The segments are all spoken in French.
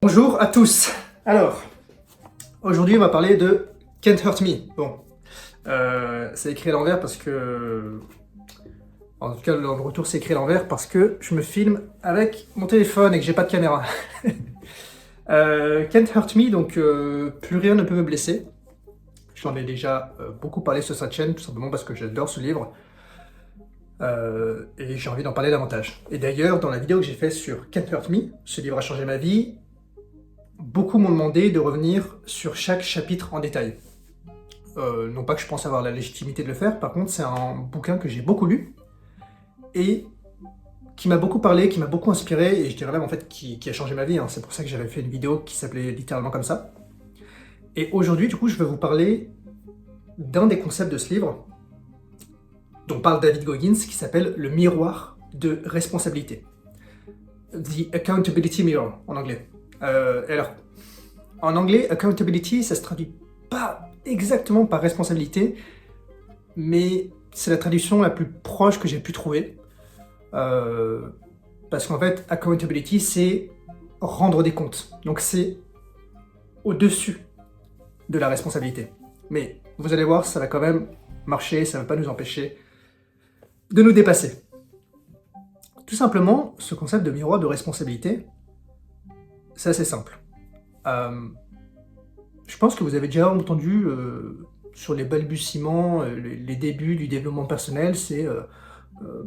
Bonjour à tous. Alors, aujourd'hui on va parler de Can't Hurt Me. Bon, c'est écrit à l'envers parce que... En tout cas, dans le retour c'est écrit à l'envers parce que je me filme avec mon téléphone et que j'ai pas de caméra. Can't Hurt Me, donc plus rien ne peut me blesser. J'en ai déjà beaucoup parlé sur cette chaîne, tout simplement parce que j'adore ce livre. Et j'ai envie d'en parler davantage. Et d'ailleurs, dans la vidéo que j'ai faite sur Can't Hurt Me, ce livre a changé ma vie, beaucoup m'ont demandé de revenir sur chaque chapitre en détail. Non pas que je pense avoir la légitimité de le faire, par contre c'est un bouquin que j'ai beaucoup lu, et qui m'a beaucoup parlé, qui m'a beaucoup inspiré, et je dirais même en fait qui a changé ma vie, hein. C'est pour ça que j'avais fait une vidéo qui s'appelait littéralement comme ça. Et aujourd'hui, du coup, je vais vous parler d'un des concepts de ce livre, dont parle David Goggins, qui s'appelle le miroir de responsabilité. The Accountability Mirror, en anglais. Alors, en anglais, accountability, ça se traduit pas exactement par responsabilité, mais c'est la traduction la plus proche que j'ai pu trouver. Parce qu'en fait, accountability, c'est rendre des comptes. Donc c'est au-dessus de la responsabilité. Mais vous allez voir, ça va quand même marcher, ça ne va pas nous empêcher de nous dépasser. Tout simplement, ce concept de miroir de responsabilité, c'est assez simple. Je pense que vous avez déjà entendu sur les balbutiements, les débuts du développement personnel, c'est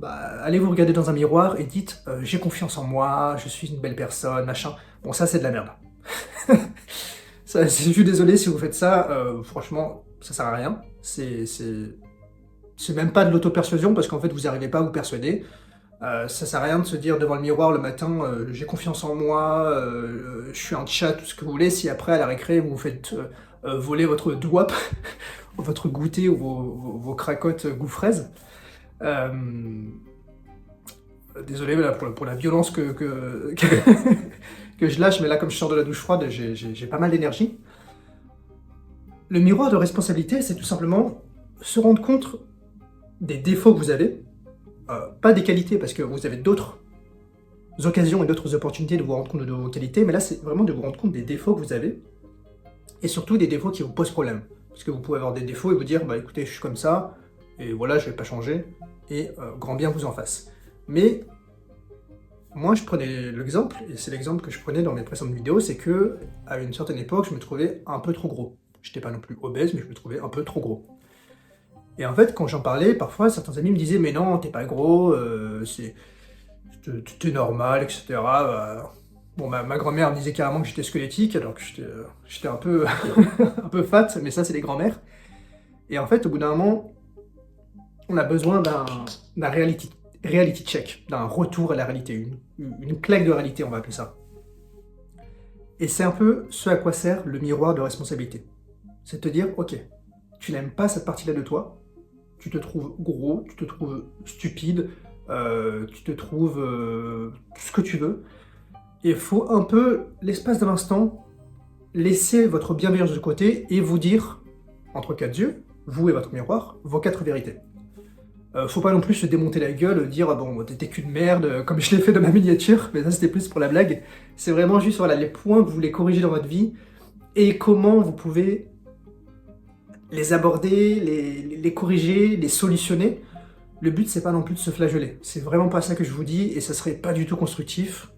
allez vous regarder dans un miroir et dites j'ai confiance en moi, je suis une belle personne, machin. Bon, ça c'est de la merde. Je suis désolé si vous faites ça, franchement, ça sert à rien. C'est même pas de l'auto-persuasion parce qu'en fait vous n'arrivez pas à vous persuader. Ça sert à rien de se dire devant le miroir le matin j'ai confiance en moi, je suis un chat, tout ce que vous voulez, si après à la récré vous vous faites voler votre doigt, votre goûter ou vos cracottes goût fraise. Désolé là, pour la violence que je lâche, mais là comme je sors de la douche froide, j'ai pas mal d'énergie. Le miroir de responsabilité, c'est tout simplement se rendre compte des défauts que vous avez, pas des qualités, parce que vous avez d'autres occasions et d'autres opportunités de vous rendre compte de vos qualités, mais là c'est vraiment de vous rendre compte des défauts que vous avez, et surtout des défauts qui vous posent problème. Parce que vous pouvez avoir des défauts et vous dire, bah écoutez, je suis comme ça, et voilà, je vais pas changer, et grand bien vous en fasse. Mais moi je prenais l'exemple, et c'est l'exemple que je prenais dans mes précédentes vidéos, c'est que à une certaine époque, je me trouvais un peu trop gros. J'étais pas non plus obèse, mais je me trouvais un peu trop gros. Et en fait, quand j'en parlais, parfois certains amis me disaient mais non, t'es pas gros, t'es normal, etc. Bon, ma grand-mère me disait carrément que j'étais squelettique, alors que j'étais un peu, un peu fat, mais ça c'est les grands-mères. Et en fait, au bout d'un moment, on a besoin d'un reality check, d'un retour à la réalité, une claque de réalité, on va appeler ça. Et c'est un peu ce à quoi sert le miroir de responsabilité. C'est te dire, ok, tu n'aimes pas cette partie-là de toi, tu te trouves gros, tu te trouves stupide, tu te trouves tout ce que tu veux, et il faut un peu, l'espace d'un instant, laisser votre bienveillance de côté et vous dire, entre quatre yeux, vous et votre miroir, vos 4 vérités. Faut pas non plus se démonter la gueule, dire ah bon t'es qu'une merde, comme je l'ai fait dans ma miniature, mais ça c'était plus pour la blague. C'est vraiment juste voilà, les points que vous voulez corriger dans votre vie et comment vous pouvez les aborder, les corriger, les solutionner. Le but c'est pas non plus de se flageller, c'est vraiment pas ça que je vous dis et ça serait pas du tout constructif.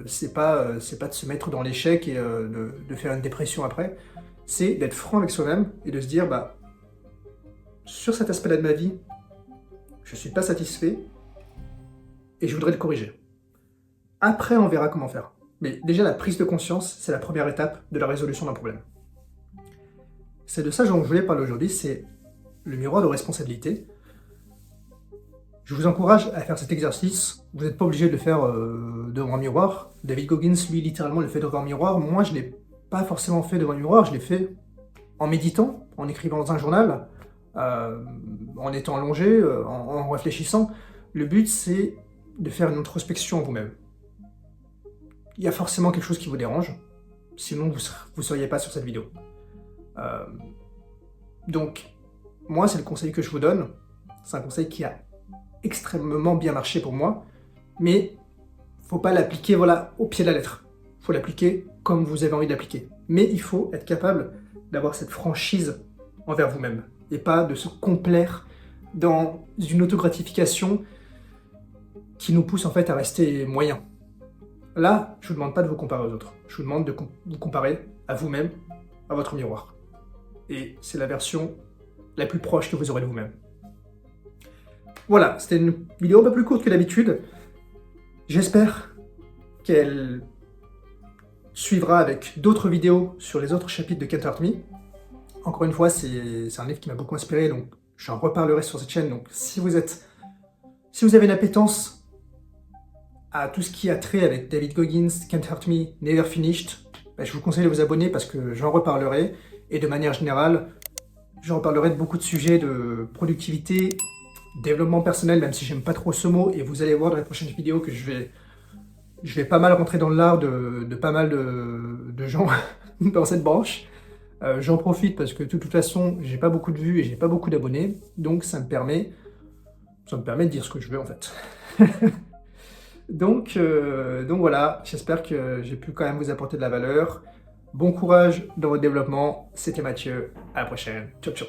C'est pas de se mettre dans l'échec et de faire une dépression après. C'est d'être franc avec soi-même et de se dire bah sur cet aspect-là de ma vie, je suis pas satisfait et je voudrais le corriger. Après, on verra comment faire. Mais déjà, la prise de conscience, c'est la première étape de la résolution d'un problème. C'est de ça dont je voulais parler aujourd'hui, c'est le miroir de responsabilité. Je vous encourage à faire cet exercice. Vous n'êtes pas obligé de le faire devant un miroir. David Goggins, lui, littéralement, le fait devant un miroir. Moi, je ne l'ai pas forcément fait devant un miroir, je l'ai fait en méditant, en écrivant dans un journal, en étant allongé, en réfléchissant. Le but, c'est de faire une introspection en vous-même. Il y a forcément quelque chose qui vous dérange, sinon vous ne seriez pas sur cette vidéo. Donc, moi, c'est le conseil que je vous donne. C'est un conseil qui a extrêmement bien marché pour moi, mais faut pas l'appliquer voilà, au pied de la lettre. faut l'appliquer comme vous avez envie de l'appliquer. Mais il faut être capable d'avoir cette franchise envers vous-même et pas de se complaire dans une autogratification qui nous pousse en fait à rester moyen. Là, je ne vous demande pas de vous comparer aux autres. Je vous demande de vous comparer à vous-même, à votre miroir. Et c'est la version la plus proche que vous aurez de vous-même. Voilà, c'était une vidéo un peu plus courte que d'habitude. J'espère qu'elle suivra avec d'autres vidéos sur les autres chapitres de Can't Hurt Me. Encore une fois, c'est un livre qui m'a beaucoup inspiré, donc j'en reparlerai sur cette chaîne. Donc si vous avez une appétence à tout ce qui a trait avec David Goggins, Can't Hurt Me, Never Finished, je vous conseille de vous abonner parce que j'en reparlerai. Et de manière générale, j'en reparlerai de beaucoup de sujets de productivité, développement personnel, même si j'aime pas trop ce mot. Et vous allez voir dans les prochaines vidéos que je vais pas mal rentrer dans l'art de pas mal de gens dans cette branche. J'en profite parce que de toute façon, j'ai pas beaucoup de vues et j'ai pas beaucoup d'abonnés. Donc ça me permet de dire ce que je veux en fait. Donc voilà, j'espère que j'ai pu quand même vous apporter de la valeur. Bon courage dans votre développement, c'était Mathieu, à la prochaine, ciao ciao.